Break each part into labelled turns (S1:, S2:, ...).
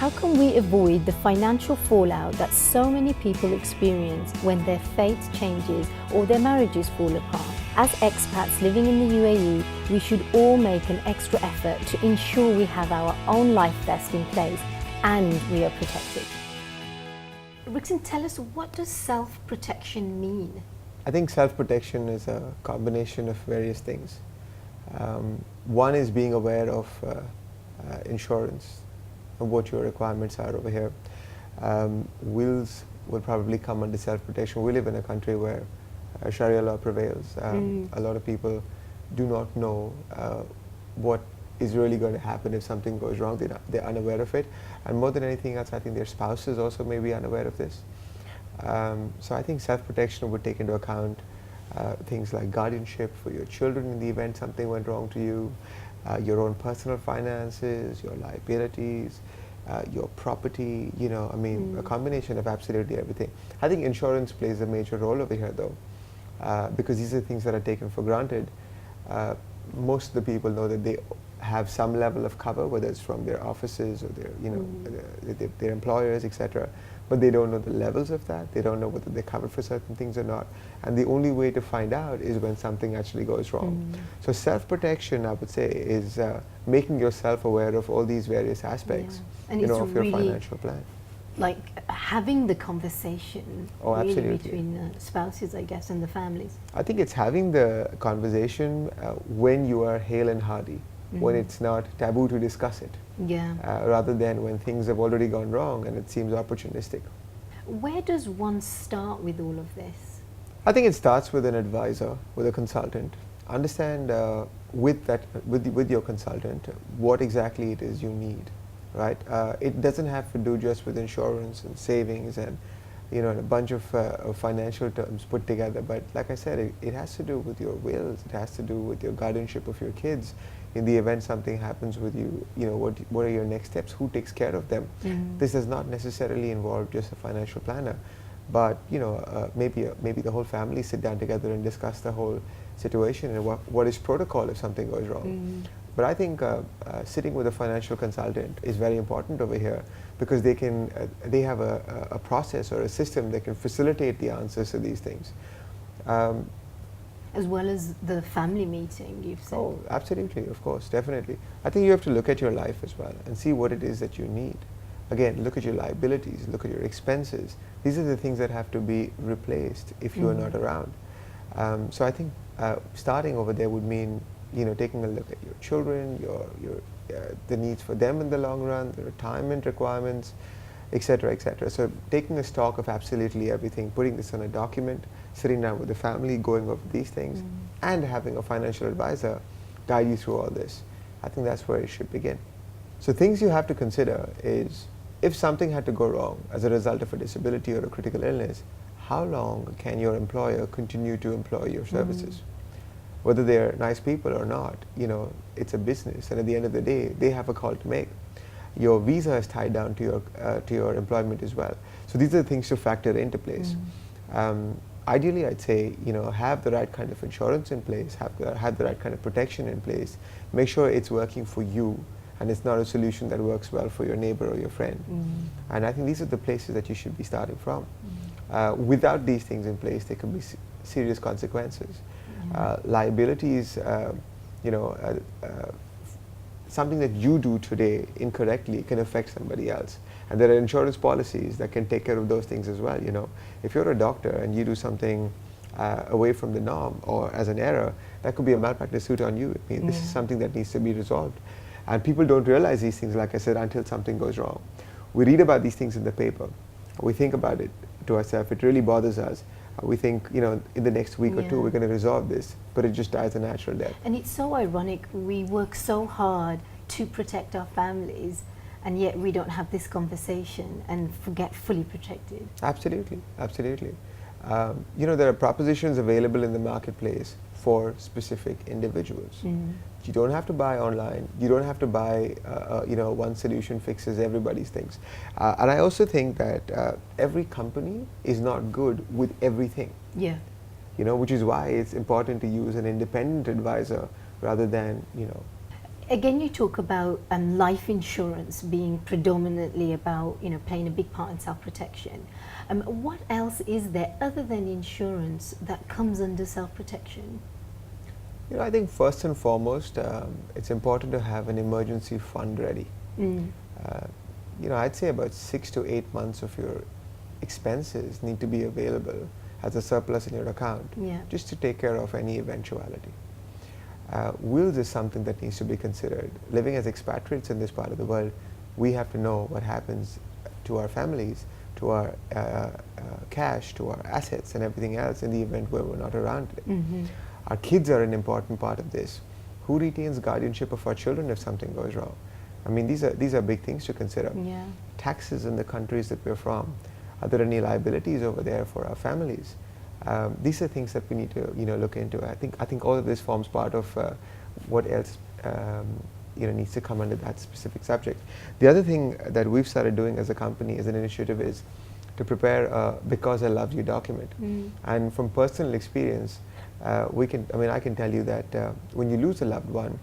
S1: How can we avoid the financial fallout that so many people experience when their faith changes or their marriages fall apart? As expats living in the UAE, we should all make an extra effort to ensure we have our own life vest in place and we are protected. Rixon, tell us, what does self-protection mean?
S2: I think self-protection is a combination of various things. One is being aware of insurance and what your requirements are over here. Wills will probably come under self-protection. We live in a country where Sharia law prevails. A lot of people do not know what is really going to happen if something goes wrong. They're unaware of it. And more than anything else, I think their spouses also may be unaware of this. So I think self-protection would take into account things like guardianship for your children in the event something went wrong to you, your own personal finances, your liabilities, your property, a combination of absolutely everything. I think insurance plays a major role over here though, because these are things that are taken for granted. Most of the people know that they have some level of cover, whether it's from their offices or their employers, etc. But they don't know the levels of that. They don't know whether they're covered for certain things or not. And the only way to find out is when something actually goes wrong. So self-protection, I would say, is making yourself aware of all these various aspects of your really financial plan.
S1: Like having the conversation really between spouses, I guess, and the families.
S2: I think it's having the conversation when you are hale and hearty, when it's not taboo to discuss it, rather than when things have already gone wrong and it seems opportunistic.
S1: Where does one start with all of this?
S2: I think it starts with an advisor, with a consultant. Understand with your consultant what exactly it is you need. Right? It doesn't have to do just with insurance and savings and a bunch of financial terms put together, but like I said, it has to do with your wills. It has to do with your guardianship of your kids. In the event something happens with you, what are your next steps? Who takes care of them? This does not necessarily involve just a financial planner, but maybe the whole family sit down together and discuss the whole situation and what is protocol if something goes wrong. But I think sitting with a financial consultant is very important over here, because they have a process or a system that can facilitate the answers to these things.
S1: As well as the family meeting, you've said.
S2: Oh, absolutely, of course, definitely. I think you have to look at your life as well and see what it is that you need. Again, look at your liabilities, look at your expenses. These are the things that have to be replaced if you are not around. So I think starting over there would mean taking a look at your children, the needs for them in the long run, the retirement requirements, etc., etc. So taking a stock of absolutely everything, putting this on a document, sitting down with the family, going over these things, and having a financial advisor guide you through all this. I think that's where it should begin. So things you have to consider is, if something had to go wrong as a result of a disability or a critical illness, how long can your employer continue to employ your services? Whether they're nice people or not, it's a business, and at the end of the day, they have a call to make. Your visa is tied down to your employment as well. So these are the things to factor into place. Ideally, I'd say, have the right kind of insurance in place, have the right kind of protection in place. Make sure it's working for you, and it's not a solution that works well for your neighbor or your friend. And I think these are the places that you should be starting from. Without these things in place, there could be serious consequences. Liabilities, something that you do today incorrectly can affect somebody else. And there are insurance policies that can take care of those things as well. If you're a doctor and you do something away from the norm or as an error, that could be a malpractice suit on you. This is something that needs to be resolved. And people don't realize these things, like I said, until something goes wrong. We read about these things in the paper. We think about it to ourselves. It really bothers us. We think, in the next week or two, we're going to resolve this, but it just dies a natural death.
S1: And it's so ironic. We work so hard to protect our families, and yet we don't have this conversation and get fully protected.
S2: Absolutely, absolutely. There are propositions available in the marketplace for specific individuals. You don't have to buy online. You don't have to buy, one solution fixes everybody's things. And I also think that every company is not good with everything. Which is why it's important to use an independent advisor rather than,
S1: Again, you talk about life insurance being predominantly about, playing a big part in self-protection. What else is there other than insurance that comes under self-protection?
S2: I think first and foremost, it's important to have an emergency fund ready. Uh, I'd say about 6 to 8 months of your expenses need to be available as a surplus in your account, just to take care of any eventuality. Wills is something that needs to be considered. Living as expatriates in this part of the world, we have to know what happens to our families, to our cash, to our assets and everything else in the event where we're not around today. Our kids are an important part of this. Who retains guardianship of our children if something goes wrong? I mean, these are big things to consider. Taxes in the countries that we're from. Are there any liabilities over there for our families? These are things that we need to look into. I think all of this forms part of what else needs to come under that specific subject. The other thing that we've started doing as a company, as an initiative, is to prepare a Because I Love You document. And from personal experience, I can tell you that when you lose a loved one,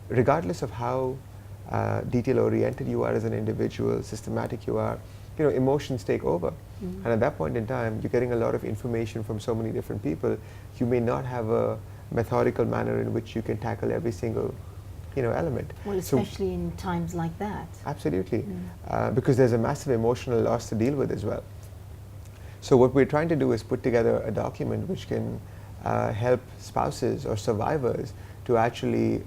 S2: regardless of how detail-oriented you are as an individual, systematic you are, emotions take over. And at that point in time, you're getting a lot of information from so many different people. You may not have a methodical manner in which you can tackle every single element.
S1: Well, especially in times like that.
S2: Absolutely. Because there's a massive emotional loss to deal with as well. So what we're trying to do is put together a document which can help spouses or survivors to actually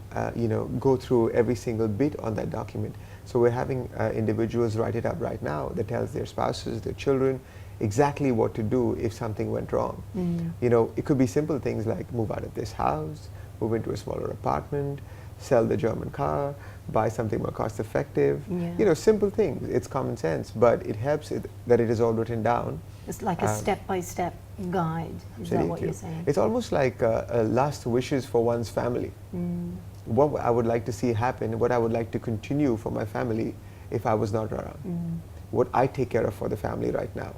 S2: go through every single bit on that document. So we're having individuals write it up right now that tells their spouses, their children, exactly what to do if something went wrong. It could be simple things like move out of this house, move into a smaller apartment, sell the German car, buy something more cost effective. Simple things. It's common sense, but it helps that it is all written down.
S1: It's like a step-by-step guide. Is that what you're saying?
S2: It's almost like last wishes for one's family. What I would like to see happen, what I would like to continue for my family if I was not around. What I take care of for the family right now.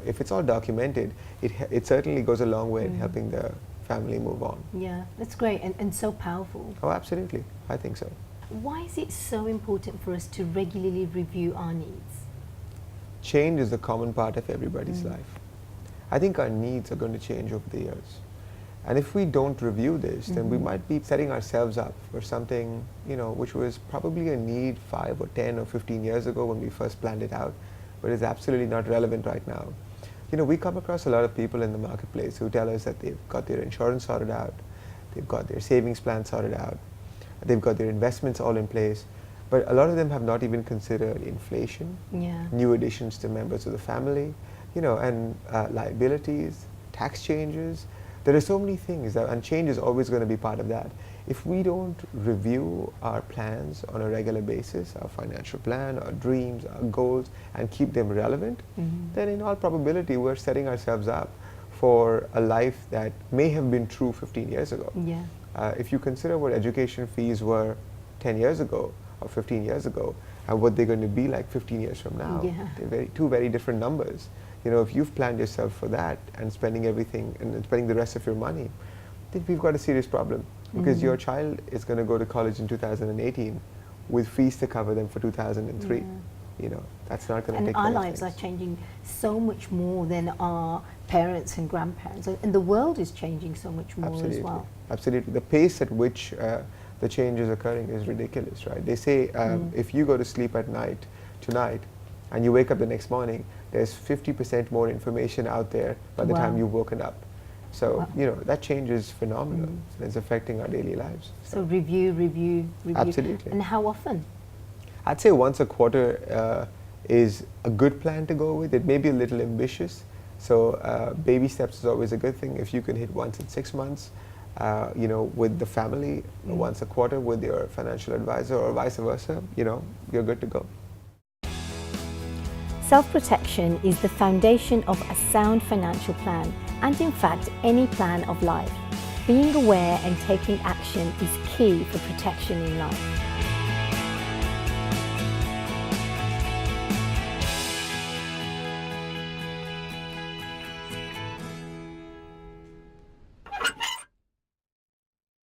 S2: If it's all documented, it certainly goes a long way in helping the family move on.
S1: Yeah, that's great and so powerful.
S2: Oh, absolutely. I think so.
S1: Why is it so important for us to regularly review our needs?
S2: Change is a common part of everybody's life. I think our needs are going to change over the years. And if we don't review this, then we might be setting ourselves up for something, which was probably a need 5 or 10 or 15 years ago when we first planned it out, but is absolutely not relevant right now. We come across a lot of people in the marketplace who tell us that they've got their insurance sorted out, they've got their savings plan sorted out, they've got their investments all in place, but a lot of them have not even considered inflation, new additions to members of the family, and liabilities, tax changes. There are so many things, and change is always going to be part of that. If we don't review our plans on a regular basis, our financial plan, our dreams, our goals, and keep them relevant, then in all probability we're setting ourselves up for a life that may have been true 15 years ago. If you consider what education fees were 10 years ago or 15 years ago, and what they're going to be like 15 years from now, they're two very different numbers. If you've planned yourself for that and spending everything and spending the rest of your money, then we've got a serious problem, because your child is going to go to college in 2018 with fees to cover them for 2003. That's not going to take care of things.
S1: And our lives are changing so much more than our parents and grandparents, and the world is changing so much more as well.
S2: Absolutely. The pace at which the change is occurring is ridiculous, right? They say if you go to sleep at night tonight and you wake up the next morning, there's 50% more information out there by the time you've woken up. So, that change is phenomenal. And it's affecting our daily lives.
S1: So review.
S2: Absolutely.
S1: And how often?
S2: I'd say once a quarter is a good plan to go with. It may be a little ambitious. So baby steps is always a good thing. If you can hit once in 6 months, with the family, once a quarter with your financial advisor, or vice versa, you're good to go.
S1: Self-protection is the foundation of a sound financial plan, and in fact any plan of life. Being aware and taking action is key for protection in life.